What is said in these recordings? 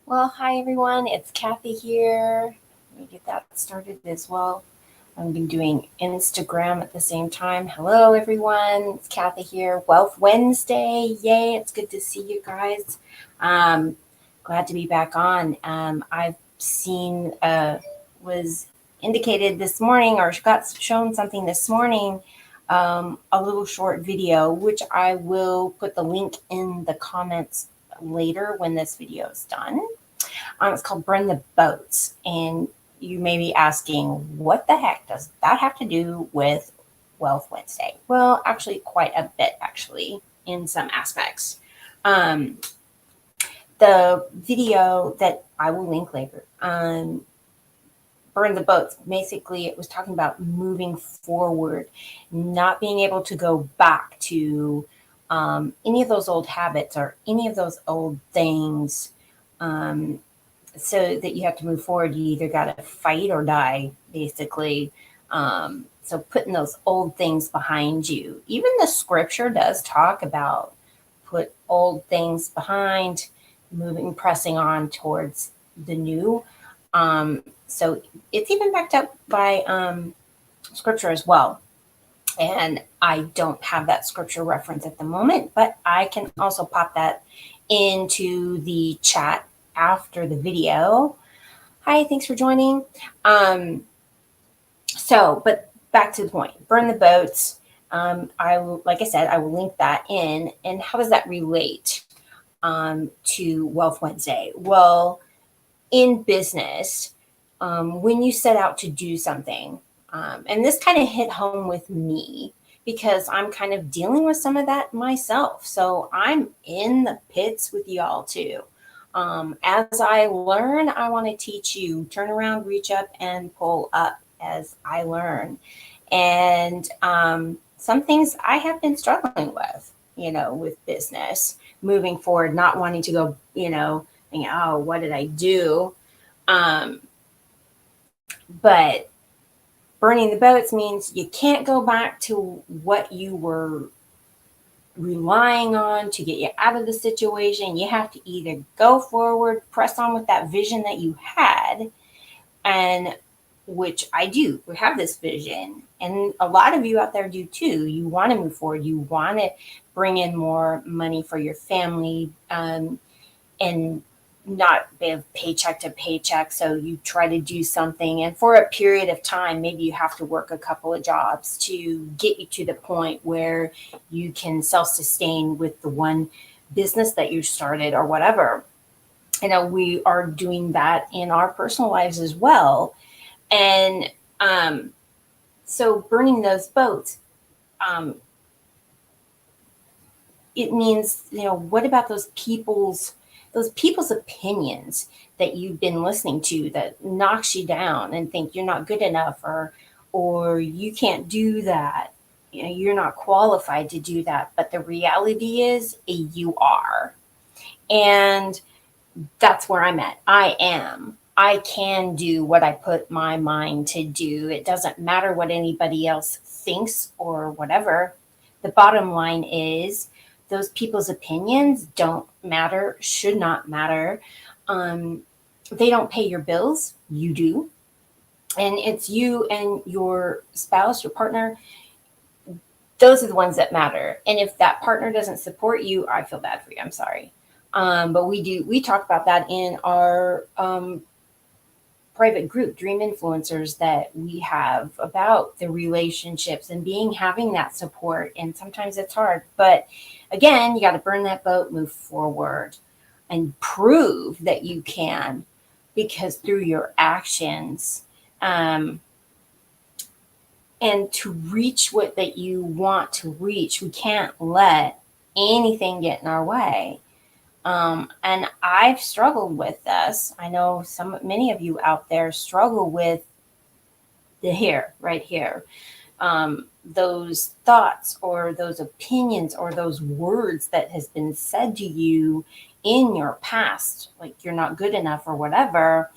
Well, hi everyone, it's Kathy here. Let me get that started as well. I've been doing Instagram at the same time. Hello everyone, it's Kathy here. Wealth Wednesday, yay, it's good to see you guys. Um, Glad to be back on. I've seen, was indicated this morning or got shown something this morning, a little short video, which I will put the link in the comments later when this video is done. It's called Burn the Boats. And you may be asking, what the heck does that have to do with Wealth Wednesday? Well, actually, quite a bit, actually, in some aspects. Um, the video that I will link later, Burn the Boats, basically, it was talking about moving forward, not being able to go back to any of those old habits or any of those old things. So that you have to move forward, you either got to fight or die, basically. So putting those old things behind you. Even the scripture does talk about put old things behind, pressing on towards the new. So it's even backed up by scripture as well. And I don't have that scripture reference at the moment, but I can also pop that into the chat after the video. Hi, thanks for joining. But back to the point, burn the boats. I will, like I said, I will link that in. And how does that relate to Wealth Wednesday? Well, in business, when you set out to do something, and this kind of hit home with me because I'm kind of dealing with some of that myself. So I'm in the pits with y'all too. As I learn, I want to teach you, turn around, reach up, and pull up as I learn. And some things I have been struggling with, with business, moving forward, not wanting to go, thinking, oh, what did I do? But burning the boats means you can't go back to what you were relying on to get you out of the situation. You have to either go forward, press on with that vision that you had, and which I do. We have this vision, and a lot of you out there do too. You want to move forward. You want to bring in more money for your family, and not live paycheck to paycheck. So you try to do something, and for a period of time, maybe you have to work a couple of jobs to get you to the point where you can self-sustain with the one business that you started or whatever. We are doing that in our personal lives as well. And so burning those boats, it means, what about those people's opinions that you've been listening to that knocks you down and think you're not good enough, or you can't do that, you're not qualified to do that. But the reality is you are. And that's where I'm at. I can do what I put my mind to do. It doesn't matter what anybody else thinks or whatever. The bottom line is those people's opinions don't matter, should not matter. They don't pay your bills. You do. And it's you and your spouse, your partner. Those are the ones that matter. And if that partner doesn't support you, I feel bad for you. I'm sorry. But we talk about that in our private group, Dream Influencers, that we have, about the relationships and having that support. And sometimes it's hard, but again, you got to burn that boat, move forward, and prove that you can, because through your actions, and to reach what that you want to reach, we can't let anything get in our way. And I've struggled with this. I know many of you out there struggle with right here. Those thoughts or those opinions or those words that has been said to you in your past, like you're not good enough or whatever.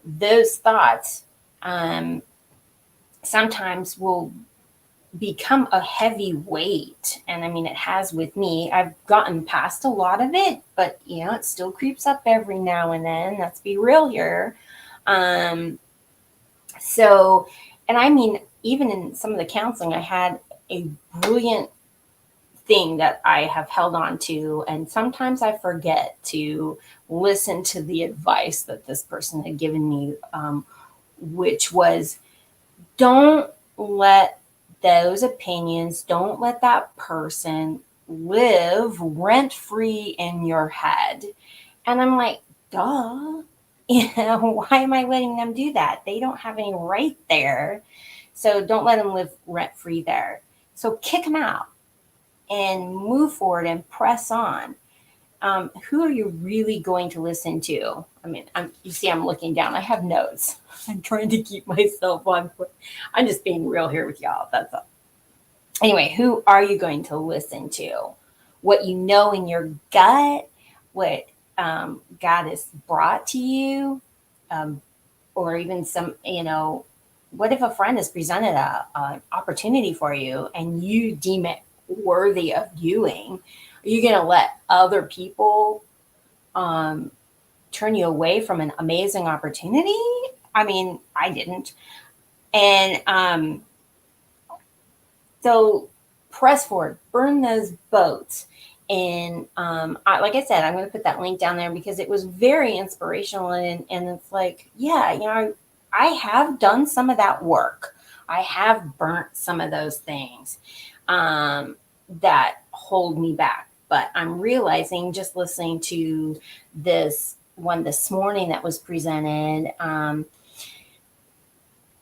Those thoughts sometimes will become a heavy weight. And I mean, it has with me. I've gotten past a lot of it, but it still creeps up every now and then. Let's be real here. Um, so, and I mean, even in some of the counseling, I had a brilliant thing that I have held on to. And sometimes I forget to listen to the advice that this person had given me, which was, don't let those opinions, don't let that person live rent free in your head. And I'm like, duh. Why am I letting them do that? They don't have any right there. So don't let them live rent free there. So kick them out and move forward and press on. Who are you really going to listen to? I mean, you see, I'm looking down. I have notes. I'm trying to keep myself on. I'm just being real here with y'all. That's all. Anyway, who are you going to listen to? What you know in your gut, what God has brought to you, um, or even what if a friend has presented an opportunity for you and you deem it worthy of doing? Are you going to let other people um, turn you away from an amazing opportunity? I mean, I didn't. And so press forward, burn those boats. And like I said, I'm going to put that link down there because it was very inspirational. And it's like, yeah, I have done some of that work. I have burnt some of those things that hold me back. But I'm realizing, just listening to this one this morning that was presented,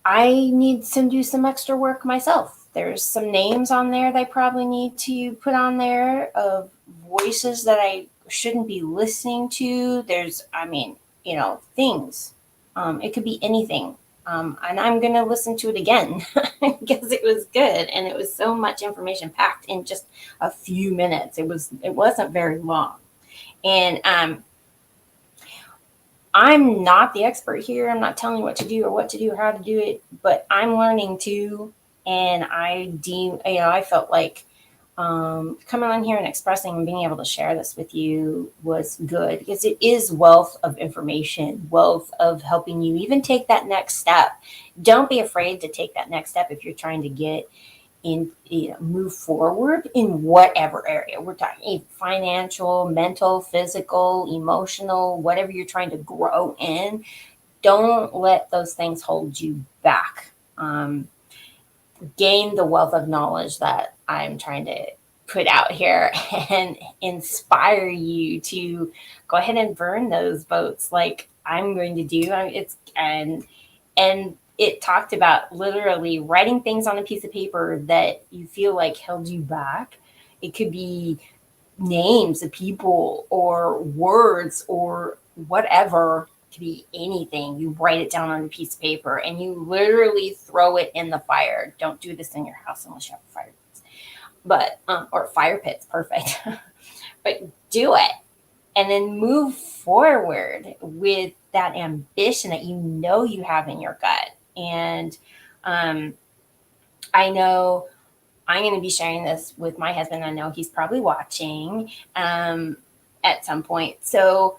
I need to do some extra work myself. There's some names on there that I probably need to put on there of voices that I shouldn't be listening to. I mean, things. It could be anything. And I'm going to listen to it again because it was good. And it was so much information packed in just a few minutes. It wasn't very long. And I'm not the expert here. I'm not telling you what to do or what to do or how to do it, but I'm learning too. And I felt like coming on here and expressing and being able to share this with you was good because it is wealth of information, wealth of helping you even take that next step. Don't be afraid to take that next step if you're trying to get move forward in whatever area we're talking: financial, mental, physical, emotional, whatever you're trying to grow in. Don't let those things hold you back. Gain the wealth of knowledge that I'm trying to put out here and inspire you to go ahead and burn those boats like I'm going to do. And it talked about literally writing things on a piece of paper that you feel like held you back. It could be names of people or words or whatever. It could be anything. You write it down on a piece of paper and you literally throw it in the fire. Don't do this in your house unless you have a fire pits. But or fire pits, perfect. But do it and then move forward with that ambition that you have in your gut. And I know I'm going to be sharing this with my husband. I know he's probably watching at some point. So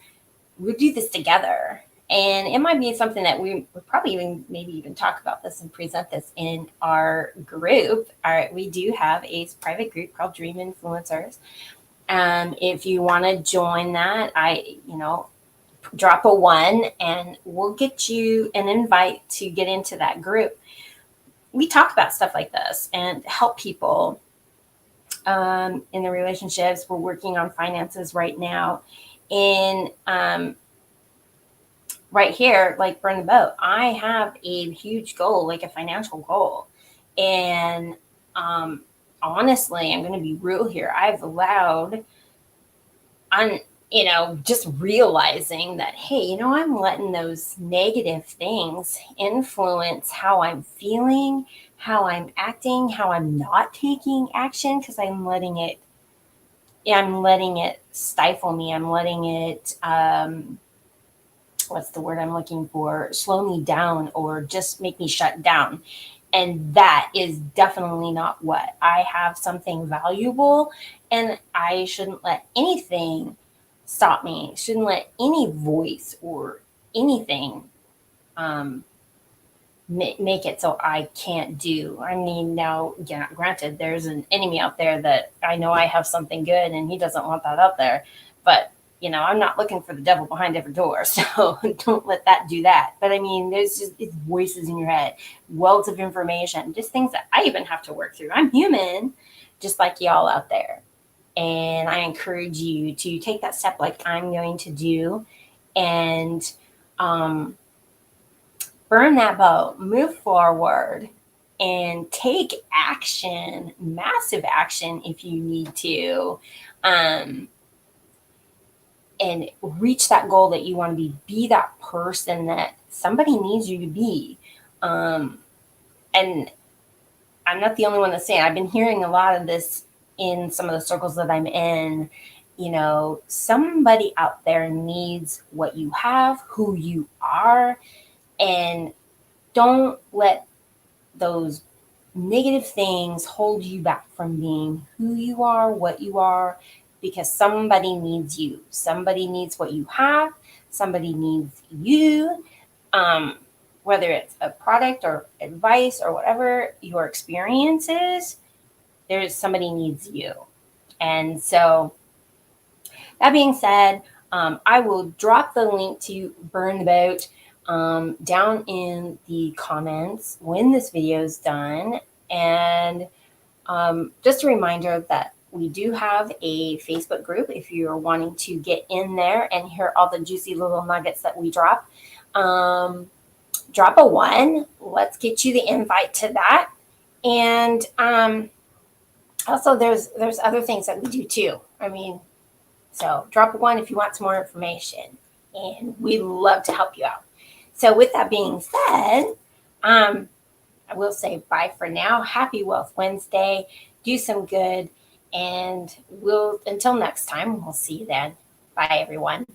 we'll do this together. And it might be something that we would probably maybe even talk about this and present this in our group. We do have a private group called Dream Influencers. If you want to join that, drop a 1 and we'll get you an invite to get into that group. We talk about stuff like this and help people in their relationships. We're working on finances right now. And right here, like Burn the Boat, I have a huge goal, like a financial goal. And honestly, I'm going to be real here. I've allowed just realizing that, hey, I'm letting those negative things influence how I'm feeling, how I'm acting, how I'm not taking action, because I'm letting it stifle me. I'm letting it, what's the word I'm looking for? Slow me down or just make me shut down. And that is definitely not what I have. Something valuable, and I shouldn't let anything stop me. Shouldn't let any voice or anything um, make it so I can't do. I mean, now, yeah, granted, there's an enemy out there that I know I have something good, and he doesn't want that out there. But I'm not looking for the devil behind every door, so don't let that do that. But I mean, there's just it's voices in your head, welds of information, just things that I even have to work through. I'm human, just like y'all out there, and I encourage you to take that step, like I'm going to do, and um, burn that boat, move forward, and take action, massive action if you need to, um, and reach that goal that you want to be. Be that person that somebody needs you to be. Um, and I'm not the only one that's saying. I've been hearing a lot of this in some of the circles that I'm in. Somebody out there needs what you have, who you are, and don't let those negative things hold you back from being who you are, what you are, because somebody needs you. Somebody needs what you have. Somebody needs you. Um, Whether it's a product or advice or whatever your experience is, there's somebody needs you. And so, that being said, I will drop the link to Burn the Boat down in the comments when this video is done. And just a reminder that we do have a Facebook group if you're wanting to get in there and hear all the juicy little nuggets that we drop. Drop a 1. Let's get you the invite to that. And also, there's other things that we do too. I mean, so drop a 1 if you want some more information, and we'd love to help you out. So with that being said, I will say bye for now. Happy Wealth Wednesday. Do some good, and until next time, we'll see you then. Bye, everyone.